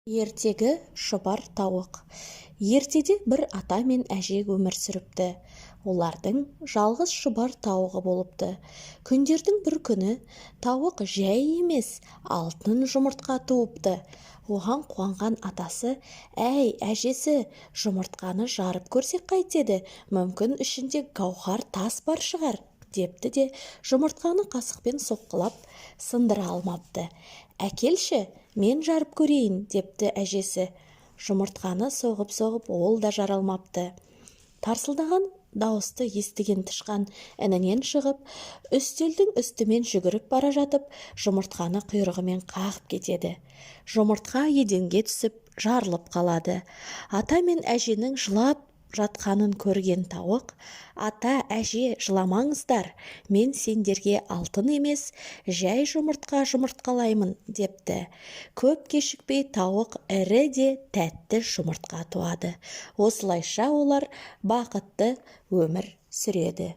Ертегі шұбар тауық. Ертеде бір ата мен әже өмір сүріпті. Олардың жалғыз шұбар тауығы болыпты. Күндердің бір күні тауық жәй емес, алтын жұмыртқа туыпты. Оған қуанған атасы: «Әй, әжесі, жұмыртқаны жарып көрсек қайтеді? Мүмкін ішінде гауһар тас бар шығар», депті де жұмыртқаны қасықпен соққылап сындыра алмапты. «Әкелші, мен жарып көрейін», депті әжесі. Жұмыртқаны соғып-соғып ол да жаралмапты. Тарсылдаған дауысты естіген тышқан інінен шығып, үстелдің үстімен жүгіріп бара жатып, жұмыртқаны құйрығымен қағып кетеді. Жұмыртқа еденге түсіп, жарылып қалады. Ата мен әженің жылап жатқанын көрген тауық: «Ата, әже, жыламаңыздар, мен сендерге алтын емес, жәй жұмыртқа жұмыртқалаймын», депті. Көп кешікпей тауық ірі де тәтті жұмыртқа туады. Осылайша олар бақытты өмір сүреді.